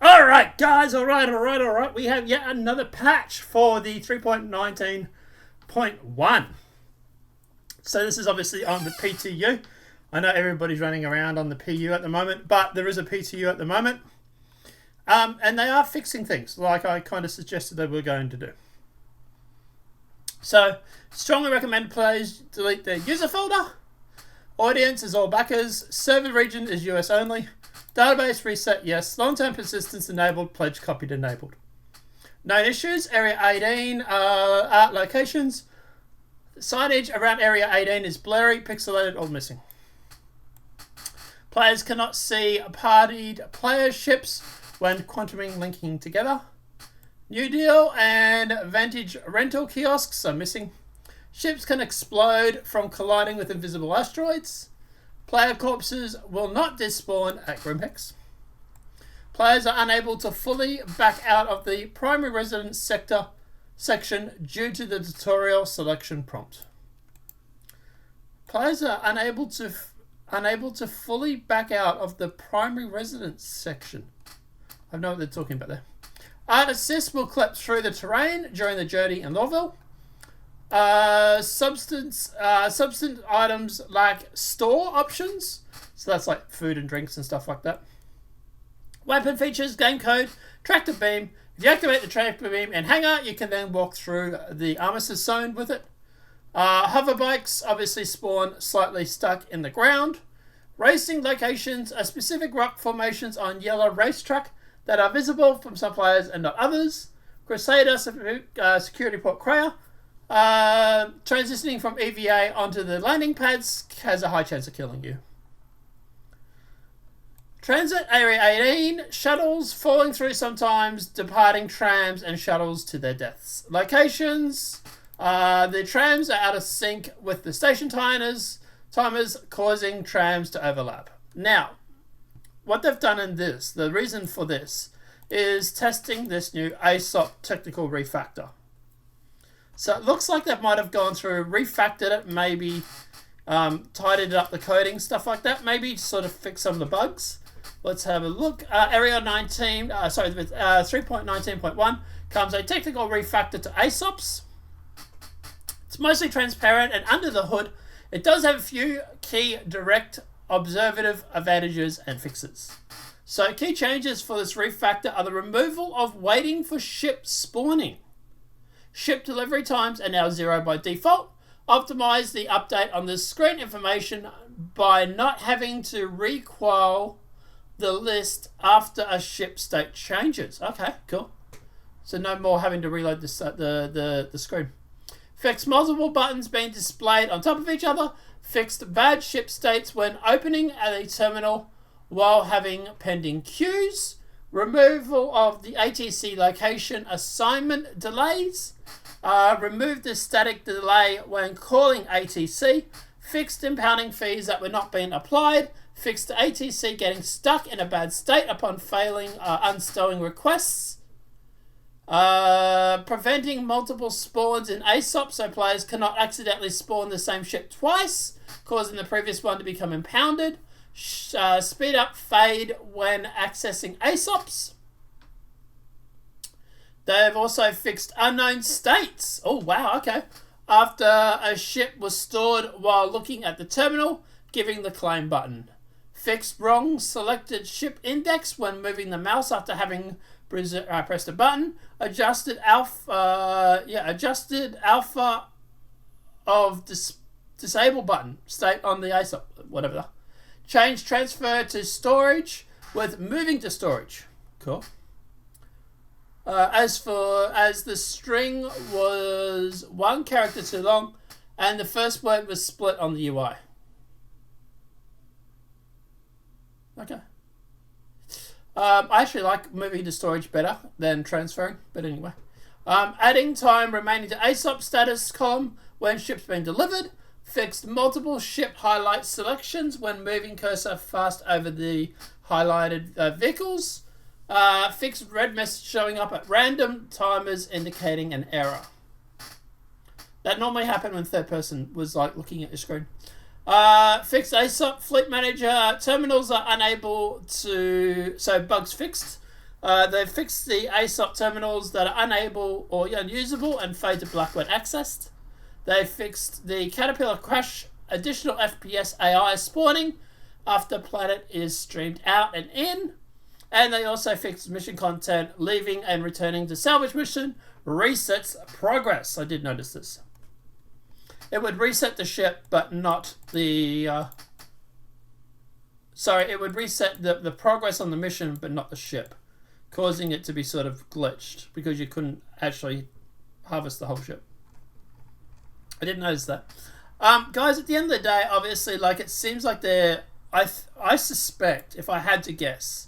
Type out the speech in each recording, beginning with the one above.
Alright, guys, alright. We have yet another patch for the 3.19.1. So this is obviously on the PTU. I know everybody's running around on the PU at the moment, but there is a PTU at the moment. And they are fixing things, like I kind of suggested they were going to do. So, strongly recommend players delete their user folder. Audience is all backers. Server region is US only. Database reset, yes. Long-term persistence enabled. Pledge copied enabled. Known issues, Area 18, art locations. Signage around Area 18 is blurry, pixelated, or missing. Players cannot see partied player ships when quantuming linking together. New Deal and Vantage rental kiosks are missing. Ships can explode from colliding with invisible asteroids. Player corpses will not despawn at Grimpex. Players are unable to fully back out of the primary residence section due to the tutorial selection prompt. Players are unable to fully back out of the primary residence section. I know what they're talking about there. Art Assist will clip through the terrain during the journey in Lawville. Substance items lack store options, so that's like food and drinks and stuff like that. Weapon features, game code, tractor beam. If you activate the tractor beam in hangar, you can then walk through the armistice zone with it. Hover bikes obviously spawn slightly stuck in the ground. Racing locations are specific rock formations on yellow racetrack that are visible from some players and not others. Crusader security port Craya. Transitioning from EVA onto the landing pads has a high chance of killing you. Transit Area 18, shuttles falling through sometimes, departing trams and shuttles to their deaths. Locations, the trams are out of sync with the station timers, causing trams to overlap. Now, what they've done in this, the reason for this, is testing this new ASOP technical refactor. So it looks like they might have gone through, refactored it, maybe tidied up the coding, stuff like that, maybe to sort of fix some of the bugs. Let's have a look. Area 3.19.1 comes a technical refactor to ASOPs. It's mostly transparent, and under the hood, it does have a few key direct observative advantages and fixes. So key changes for this refactor are the removal of waiting for ship spawning. Ship delivery times are now 0 by default. Optimize the update on the screen information by not having to require the list after a ship state changes. Okay, cool. So no more having to reload the screen. Fix multiple buttons being displayed on top of each other. Fixed bad ship states when opening a terminal while having pending queues. Removal of the ATC location assignment delays. Remove the static delay when calling ATC. Fixed impounding fees that were not being applied. Fixed ATC getting stuck in a bad state upon failing unstowing requests. Preventing multiple spawns in ASOP so players cannot accidentally spawn the same ship twice, causing the previous one to become impounded. Speed up fade when accessing ASOPs. They've also fixed unknown states. Oh, wow, okay. After a ship was stored while looking at the terminal, giving the claim button. Fixed wrong selected ship index when moving the mouse after having pressed a button. Adjusted alpha of disable button state on the ASOP, whatever. Change transfer to storage with moving to storage. Cool. As the string was one character too long, and the first word was split on the UI. Okay. I actually like moving to storage better than transferring, but anyway. Adding time remaining to ASOP status column when ship's been delivered. Fixed multiple ship highlight selections when moving cursor fast over the highlighted vehicles. Fixed red message showing up at random timers indicating an error. That normally happened when third person was like looking at your screen. Fixed ASOP Fleet Manager terminals are unable to... So bugs fixed. They fixed the ASOP terminals that are unable or unusable and fade to black when accessed. They fixed the Caterpillar crash, additional FPS AI spawning after planet is streamed out and in. And they also fixed mission content, leaving and returning to salvage mission resets progress. I did notice this. It would reset the ship, but not the... it would reset the progress on the mission, but not the ship, causing it to be sort of glitched because you couldn't actually harvest the whole ship. I didn't notice that. Guys, at the end of the day, obviously, like, it seems like they're... I suspect, if I had to guess,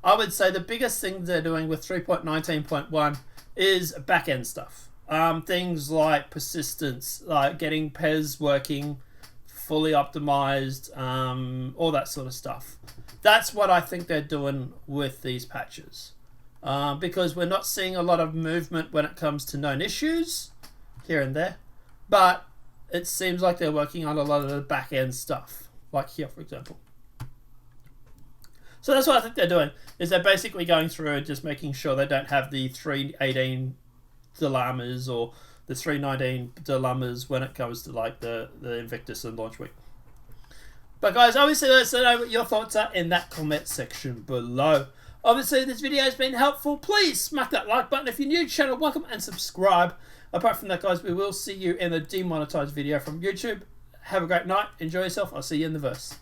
I would say the biggest thing they're doing with 3.19.1 is back-end stuff. Things like persistence, like getting PES working, fully optimized, all that sort of stuff. That's what I think they're doing with these patches. Because we're not seeing a lot of movement when it comes to known issues, here and there. But it seems like they're working on a lot of the back-end stuff, like here, for example. So that's what I think they're doing, is they're basically going through and just making sure they don't have the 3.18 dilemmas or the 3.19 dilemmas when it comes to like the Invictus and launch week. But guys, obviously let us know what your thoughts are in that comment section below. Obviously, this video has been helpful. Please smack that like button. If you're new to the channel, welcome and subscribe. Apart from that, guys, we will see you in a demonetized video from YouTube. Have a great night. Enjoy yourself. I'll see you in the verse.